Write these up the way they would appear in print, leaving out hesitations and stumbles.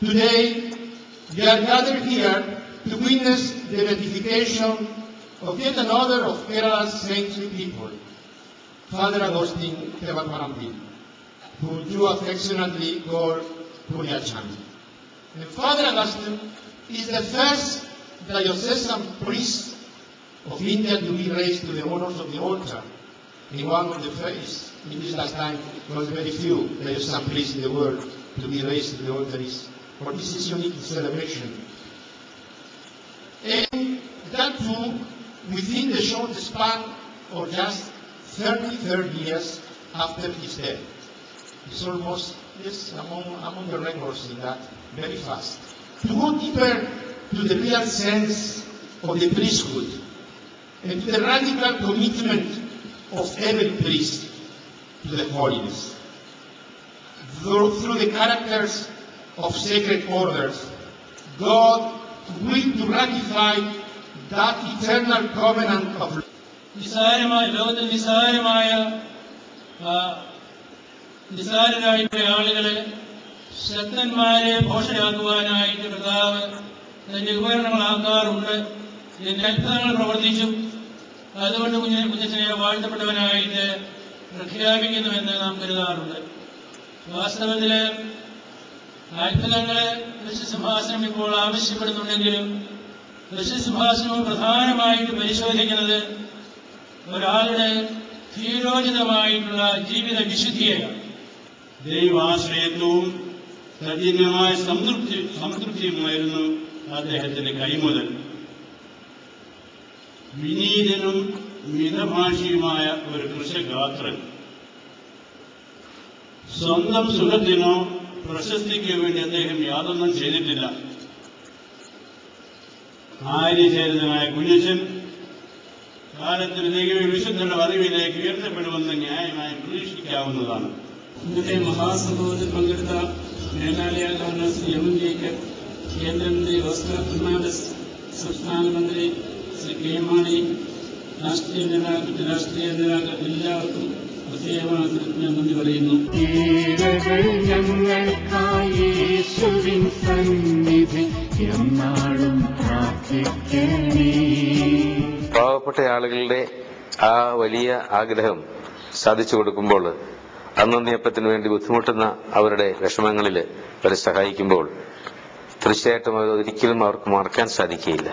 Today, we are gathered here to witness the beatification of yet another of Kerala's saintly people, Father Agustin Tevatmarampil, whom you affectionately call Punyachan. And Father Agustin is the first diocesan priest of India to be raised to the honors of the altar. And one of the first, in this last time, there was very few diocesan priests in the world to be raised to the altar for this unique celebration. And that too, within the short span of just 33 years after his death. It's almost, yes, among the records in that, very fast. To go deeper to the real sense of the priesthood and to the radical commitment of every priest to the holiness. Through the characters of sacred orders, God will to ratify that eternal covenant of love. ലോകത്തിൽ നിസ്സാരരായിട്ടുള്ള ആളുകളെ ശക്തന്മാരെ ഭോഷയാക്കുവാനായിട്ട് കർത്താവ് തന്റെ ഉപകരണങ്ങളാക്കാറുണ്ട്. ഇതിന്റെ അത്ഭുതങ്ങൾ പ്രവർത്തിച്ചു. അതുകൊണ്ട് കുഞ്ഞച്ചനെ വാഴ്ത്തപ്പെട്ടവനായിട്ട് പ്രഖ്യാപിക്കുന്നുവെന്ന് നാം കരുതാറുണ്ട്. വാസ്തവത്തില് അത്ഭുതങ്ങളെ ദൃശ്യസിംഹാസനം ഇപ്പോൾ ആവശ്യപ്പെടുന്നുണ്ടെങ്കിലും ദൃശ്യസിംഹാസനവും പ്രധാനമായിട്ട് പരിശോധിക്കുന്നത് ഒരാളുടെ ധീരോചിതമായിട്ടുള്ള ജീവിത വിശുദ്ധിയാണ്. ദൈവാശ്രയത്വവും സജീവമായ സംതൃപ്തിയുമായിരുന്നു അദ്ദേഹത്തിന്റെ കൈമുതൽ. വിനീതനും മിതഭാഷിയുമായ ഒരു കൃഷഗാത്രൻ. സ്വന്തം സുഖത്തിനോ പ്രശസ്തിക്കോ വേണ്ടി അദ്ദേഹം യാതൊന്നും ചെയ്തിട്ടില്ല. ആര്യചരിതനായ കുഞ്ഞച്ചൻ കാലത്തിന് ദൈവ വിശുദ്ധരുടെ അറിവിലേക്ക് ഉയർത്തപ്പെടുമെന്ന് ന്യായമായി പ്രതീക്ഷിക്കാവുന്നതാണ്. ഇന്നത്തെ മഹാസംഭവത്തിൽ പങ്കെടുത്ത മേഘാലയ ഗവർണർ ശ്രീ എം ജേക്കർ, കേന്ദ്രമന്ത്രി ഓസ്കർ ഫെർണാണ്ടസ്, സംസ്ഥാന മന്ത്രി ശ്രീ കെ മാണി, രാഷ്ട്രീയ നേതാക്കൾ എല്ലാവർക്കും പ്രത്യേകമായി ഞാൻ നന്ദി പറയുന്നു. പാവപ്പെട്ട ആളുകളുടെ ആ വലിയ ആഗ്രഹം സാധിച്ചു കൊടുക്കുമ്പോൾ, അന്നൊന്നിയപ്പത്തിന് വേണ്ടി ബുദ്ധിമുട്ടുന്ന അവരുടെ വിഷമങ്ങളിൽ അവരെ സഹായിക്കുമ്പോൾ തീർച്ചയായിട്ടും ഒരിക്കലും അവർക്ക് മറക്കാൻ സാധിക്കുകയില്ല.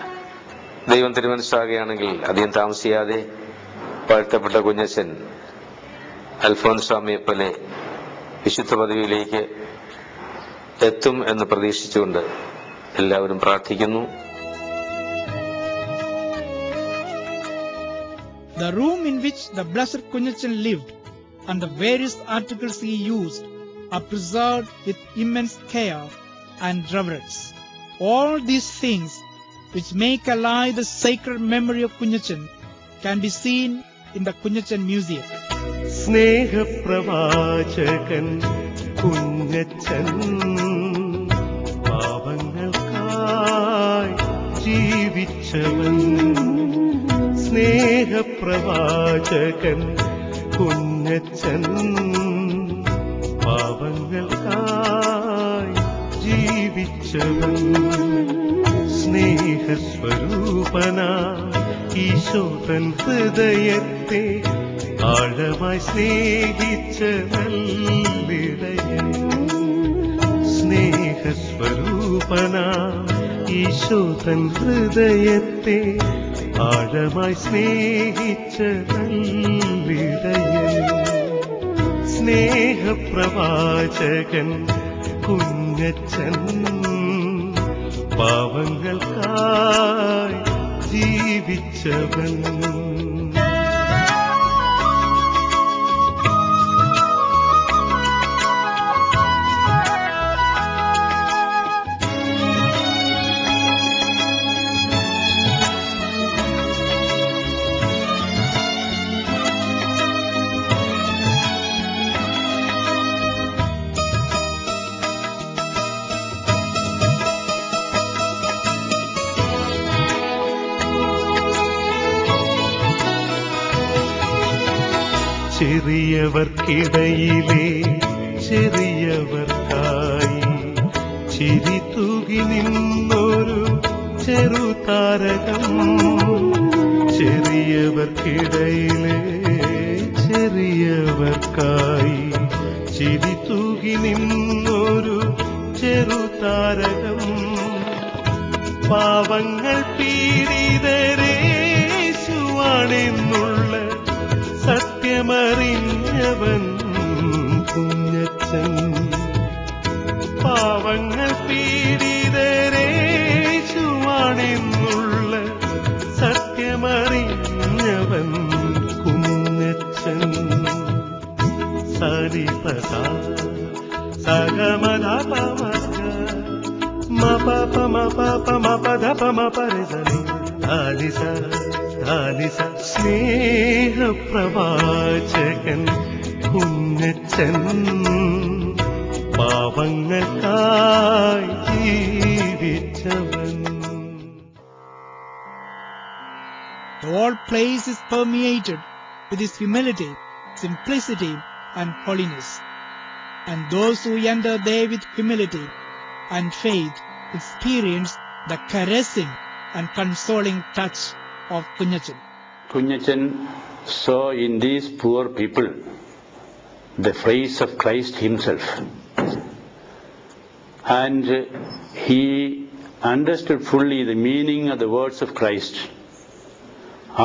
ദൈവം തിരുമനസ്സാകുകയാണെങ്കിൽ അധികം താമസിയാതെ വാഴ്ത്തപ്പെട്ട കുഞ്ഞച്ചൻ അൽഫോൻസാമിയെ പോലെ വിശുദ്ധ പദവിയിലേക്ക് എത്തും എന്ന് പ്രതീക്ഷിച്ചുകൊണ്ട് എല്ലാവരും പ്രാർത്ഥിക്കുന്നു. The room in which the Blessed Kunyachan lived and the various articles he used are preserved with immense care and reverence. All these things which make alive the sacred memory of Kunyachan can be seen in the Kunyachan Museum. സ്നേഹപ്രവാചകൻ Kunjachan പാവങ്ങൾക്കായി ജീവിച്ചവൻ. സ്നേഹപ്രവാചകൻ Kunjachan പാവങ്ങൾക്കായി ജീവിച്ചവൻ. സ്നേഹസ്വരൂപനാ ഈശോതൻ ഹൃദയത്തെ ആഴമായി സ്നേഹിച്ച നല്ലിടയൻ. സ്നേഹസ്വരൂപനാ ഈശോതൻ ഹൃദയത്തെ ആഴമായി സ്നേഹിച്ച നല്ലിടയൻ. സ്നേഹപ്രവാചകൻ കുഞ്ഞച്ചൻ പാവങ്ങൾക്കായി ജീവിച്ചവൻ. ചെറിയവർക്കിടയിലെ ചെറിയവർക്കായി ചിരി തൂകി നിന്നൊരു ചെറുതാരകം ചെറിയവർക്കിടയിലെ ചെറിയവർക്കായി ചിരി തൂകി നിന്നൊരു ചെറുതാരകം പാവങ്ങൾ പീഡിതരേശുവാണെന്നുള്ള സത്യമറിഞ്ഞവൻ കുഞ്ഞച്ചൻ പാവങ്ങൾ പീഡിതരേശുവാണെന്നുള്ള സത്യമറിഞ്ഞവൻ Kunjachan സരിപദ സഗമദപമഗ മപപ മപപ മപദപ മപരസനി ധാനിസ ധാനിസ സ്നേഹപ്രവാചകൻ Kunjachan പാവങ്ങൾക്കായി ജീവിച്ചവൻ. The whole place is permeated with his humility, simplicity, and holiness. And those who enter there with humility and faith experience the caressing and consoling touch of Kunyachan. Kunyachan saw in these poor people the face of Christ himself, and he understood fully the meaning of the words of Christ.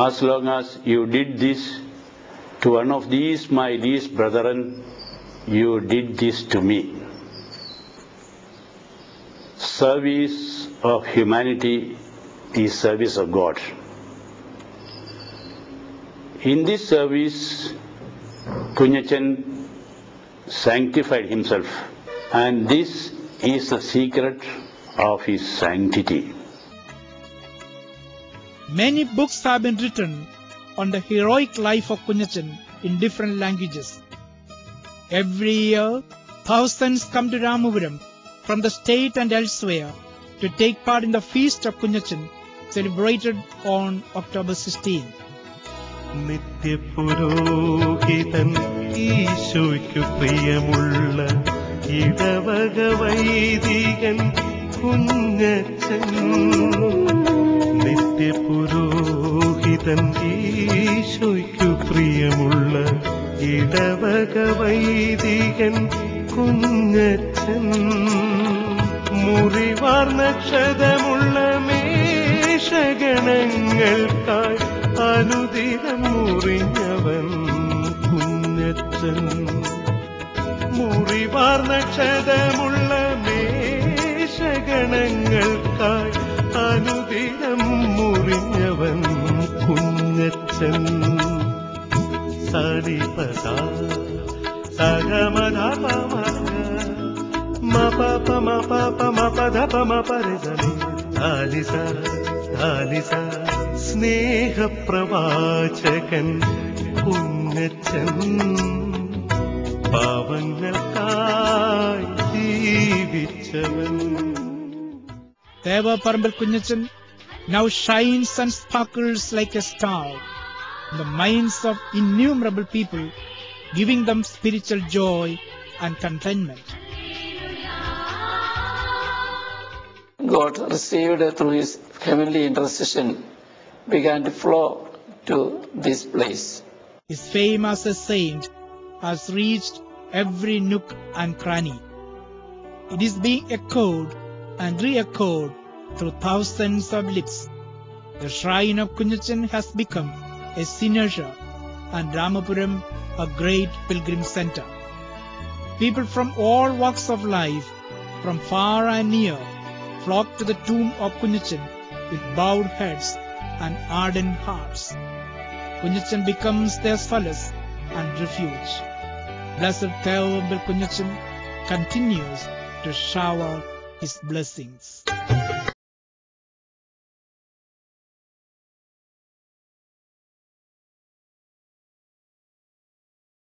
As long as you did this to one of these my least brethren, you did this to me. Service of humanity is service of God. In this service, Kunyachan sanctified himself, and this is the secret of his sanctity. Many books have been written on the heroic life of Kunyachan in different languages. Every year, thousands come to Ramapuram from the state and elsewhere to take part in the feast of Kunyachan, celebrated on October 16. നിത്യപുരോഹിതൻ ഈശോയ്ക്കു പ്രിയമുള്ള ഇടവക വൈദികൻ കുഞ്ഞച്ചൻ നിത്യപുരോഹിതൻ ഈശോയ്ക്കു പ്രിയമുള്ള ഇടവക വൈദികൻ കുഞ്ഞച്ചൻ മുറിവാർന്ന ക്ഷതമുള്ള മേഷഗണങ്ങൾക്കായി അനുദിനം മുറിഞ്ഞവൻ കുഞ്ഞച്ചൻ മുറിവാർന്ന ക്ഷതമുള്ള മേഷഗണങ്ങൾക്കായി അനുദിനം മുറിഞ്ഞവൻ Kunjachan സരിപദ സഗമദപമഗ മപപ മപപ മപദപ മപരസനി ധാനിസ ധാനിസ സ്നേഹപ്രവാചകൻ Kunjachan പാവങ്ങൾക്കായി ജീവിച്ചവൻ. Devaparambal Kunyachan now shines and sparkles like a star in the minds of innumerable people, giving them spiritual joy and contentment. God received through his heavenly intercession began to flow to this place. His fame as a saint has reached every nook and cranny. It is being echoed and re-echoed through thousands of lips. The shrine of Kunyachan has become a synagogue and Ramapuram a great pilgrim center. People from all walks of life, from far and near, flock to the tomb of Kunyachan with bowed heads and ardent hearts. Kunyachan becomes their solace and refuge. Blessed Theophil Kunyachan continues to shower his blessings.